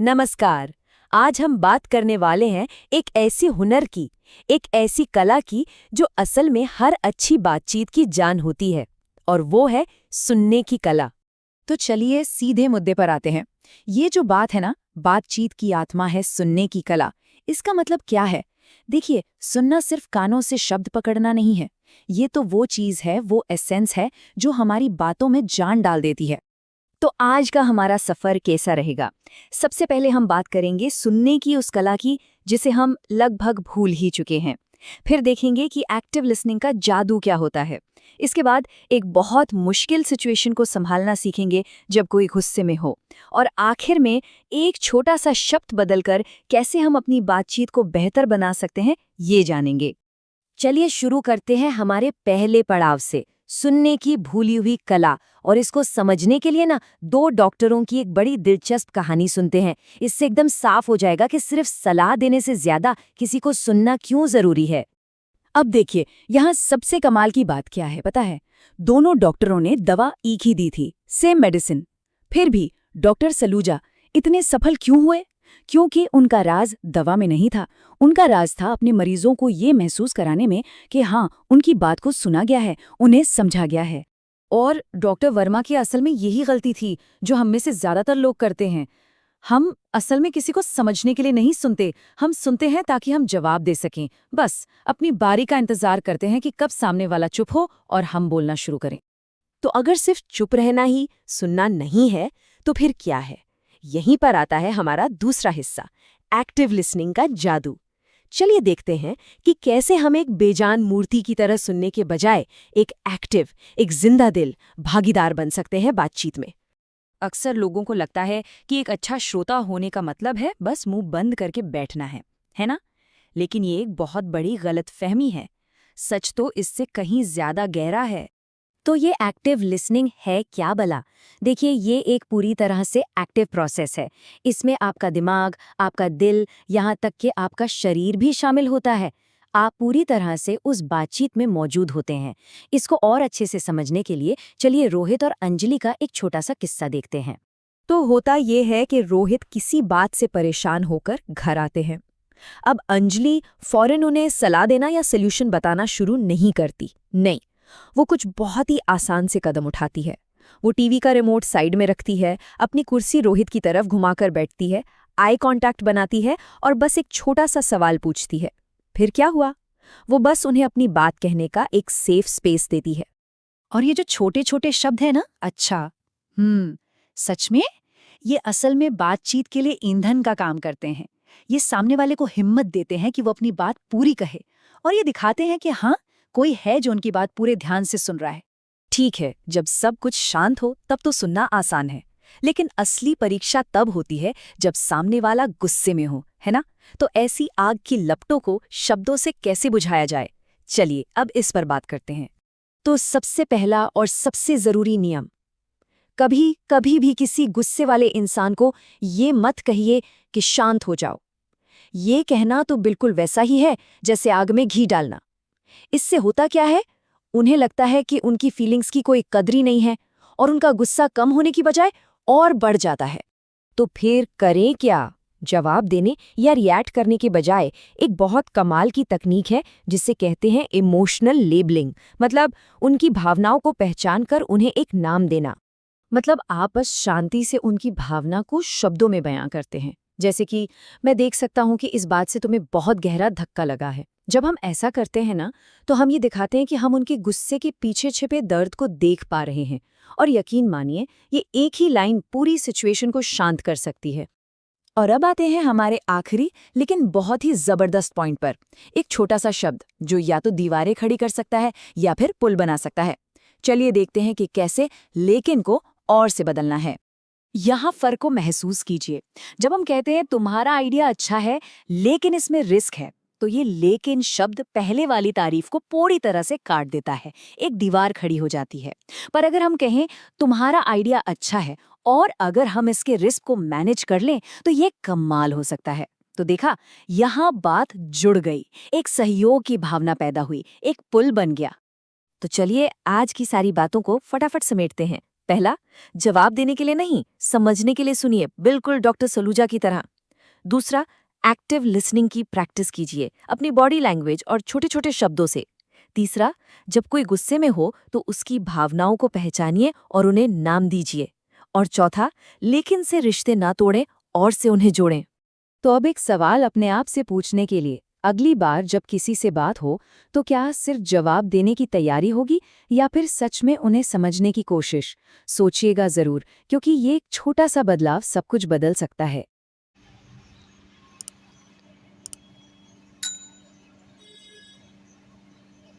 नमस्कार। आज हम बात करने वाले हैं एक ऐसी हुनर की, एक ऐसी कला की जो असल में हर अच्छी बातचीत की जान होती है, और वो है सुनने की कला। तो चलिए सीधे मुद्दे पर आते हैं। ये जो बात है ना, बातचीत की आत्मा है सुनने की कला। इसका मतलब क्या है? देखिए, सुनना सिर्फ कानों से शब्द पकड़ना नहीं है। ये तो वो चीज है, वो एसेंस है जो हमारी बातों में जान डाल देती है। तो आज का हमारा सफर कैसा रहेगा? सबसे पहले हम बात करेंगे सुनने की उस कला की जिसे हम लगभग भूल ही चुके हैं। फिर देखेंगे कि एक्टिव लिसनिंग का जादू क्या होता है। इसके बाद एक बहुत मुश्किल सिचुएशन को संभालना सीखेंगे जब कोई गुस्से में हो। और आखिर में एक छोटा सा शब्द बदलकर कैसे हम अपनी बातचीत को बेहतर बना सकते हैं, ये जानेंगे। चलिए शुरू करते हैं हमारे पहले पड़ाव से, सुनने की भूली हुई कला। और इसको समझने के लिए ना, दो डॉक्टरों की एक बड़ी दिलचस्प कहानी सुनते हैं। इससे एकदम साफ हो जाएगा कि सिर्फ सलाह देने से ज्यादा किसी को सुनना क्यों जरूरी है। अब देखिए, यहाँ सबसे कमाल की बात क्या है पता है? दोनों डॉक्टरों ने दवा एक ही दी थी, सेम मेडिसिन। फिर भी डॉक्टर सलूजा इतने सफल क्यों हुए? क्योंकि उनका राज दवा में नहीं था। उनका राज था अपने मरीजों को ये महसूस कराने में कि हाँ, उनकी बात को सुना गया है, उन्हें समझा गया है। और डॉक्टर वर्मा की असल में यही गलती थी जो हम में से ज्यादातर लोग करते हैं। हम असल में किसी को समझने के लिए नहीं सुनते, हम सुनते हैं ताकि हम जवाब दे सकें। बस अपनी बारी का इंतजार करते हैं कि कब सामने वाला चुप हो और हम बोलना शुरू करें। तो अगर सिर्फ चुप रहना ही सुनना नहीं है, तो फिर क्या है? यहीं पर आता है हमारा दूसरा हिस्सा, एक्टिव लिसनिंग का जादू। चलिए देखते हैं कि कैसे हम एक बेजान मूर्ति की तरह सुनने के बजाय एक एक्टिव, एक जिंदा दिल भागीदार बन सकते हैं बातचीत में। अक्सर लोगों को लगता है कि एक अच्छा श्रोता होने का मतलब है बस मुंह बंद करके बैठना है ना? लेकिन ये एक बहुत बड़ी गलतफहमी है। सच तो इससे कहीं ज्यादा गहरा है। तो ये एक्टिव लिसनिंग है क्या भला? देखिए, ये एक पूरी तरह से एक्टिव प्रोसेस है। इसमें आपका दिमाग, आपका दिल, यहाँ तक कि आपका शरीर भी शामिल होता है। आप पूरी तरह से उस बातचीत में मौजूद होते हैं। इसको और अच्छे से समझने के लिए चलिए रोहित और अंजलि का एक छोटा सा किस्सा देखते हैं। तो होता ये है कि रोहित किसी बात से परेशान होकर घर आते हैं। अब अंजलि फौरन उन्हें सलाह देना या सल्यूशन बताना शुरू नहीं करती। नहीं, वो कुछ बहुत ही आसान से कदम उठाती है। वो टीवी का रिमोट साइड में रखती है, अपनी कुर्सी रोहित की तरफ घुमाकर बैठती है, आई कांटेक्ट बनाती है और बस एक छोटा सा सवाल पूछती है। फिर क्या हुआ? वो बस उन्हें अपनी बात कहने का एक सेफ स्पेस देती है। और ये जो छोटे छोटे शब्द है ना, अच्छा, सच में ये असल में बातचीत के लिए ईंधन का काम करते हैं। ये सामने वाले को हिम्मत देते हैं कि वो अपनी बात पूरी कहे, और ये दिखाते हैं कि हाँ, कोई है जो उनकी बात पूरे ध्यान से सुन रहा है। ठीक है, जब सब कुछ शांत हो तब तो सुनना आसान है, लेकिन असली परीक्षा तब होती है जब सामने वाला गुस्से में हो, है ना? तो ऐसी आग की लपटों को शब्दों से कैसे बुझाया जाए? चलिए अब इस पर बात करते हैं। तो सबसे पहला और सबसे जरूरी नियम, कभी कभी भी किसी गुस्से वाले इंसान को ये मत कहिए कि शांत हो जाओ। ये कहना तो बिल्कुल वैसा ही है जैसे आग में घी डालना। इससे होता क्या है? उन्हें लगता है कि उनकी फीलिंग्स की कोई कदर ही नहीं है, और उनका गुस्सा कम होने की बजाय और बढ़ जाता है। तो फिर करें क्या? जवाब देने या रिएक्ट करने के बजाय एक बहुत कमाल की तकनीक है जिसे कहते हैं इमोशनल लेबलिंग। मतलब उनकी भावनाओं को पहचान कर उन्हें एक नाम देना। मतलब आप बस शांति से उनकी भावना को शब्दों में बयां करते हैं। जैसे कि मैं देख सकता हूं कि इस बात से तुम्हें बहुत गहरा धक्का लगा है। जब हम ऐसा करते हैं ना, तो हम ये दिखाते हैं कि हम उनके गुस्से के पीछे छिपे दर्द को देख पा रहे हैं। और यकीन मानिए, ये एक ही लाइन पूरी सिचुएशन को शांत कर सकती है। और अब आते हैं हमारे आखिरी लेकिन बहुत ही जबरदस्त पॉइंट पर। एक छोटा सा शब्द जो या तो दीवारें खड़ी कर सकता है या फिर पुल बना सकता है। चलिए देखते हैं कि कैसे लेकिन को और से बदलना है। यहाँ फर्क को महसूस कीजिए। जब हम कहते हैं तुम्हारा आइडिया अच्छा है लेकिन इसमें रिस्क है, तो ये लेकिन शब्द पहले वाली तारीफ को पूरी तरह से काट देता है, एक दीवार खड़ी हो जाती है। पर अगर हम कहें तुम्हारा आइडिया अच्छा है और अगर हम इसके रिस्क को मैनेज कर लें, तो ये कमाल हो सकता है। तो देखा, यहाँ बात जुड़ गई, एक सहयोग की भावना पैदा हुई, एक पुल बन गया। तो चलिए आज की सारी बातों को फटाफट समेटते हैं। पहला, जवाब देने के लिए नहीं, समझने के लिए सुनिए, बिल्कुल डॉक्टर सलूजा की तरह। दूसरा, एक्टिव लिसनिंग की प्रैक्टिस कीजिए, अपनी बॉडी लैंग्वेज और छोटे-छोटे शब्दों से। तीसरा, जब कोई गुस्से में हो तो उसकी भावनाओं को पहचानिए और उन्हें नाम दीजिए। और चौथा, लेकिन से रिश्ते ना तोड़ें और से उन्हें जोड़ें। तो अब एक सवाल अपने आप से पूछने के लिए, अगली बार जब किसी से बात हो तो क्या सिर्फ जवाब देने की तैयारी होगी या फिर सच में उन्हें समझने की कोशिश? सोचिएगा जरूर, क्योंकि ये एक छोटा सा बदलाव सब कुछ बदल सकता है।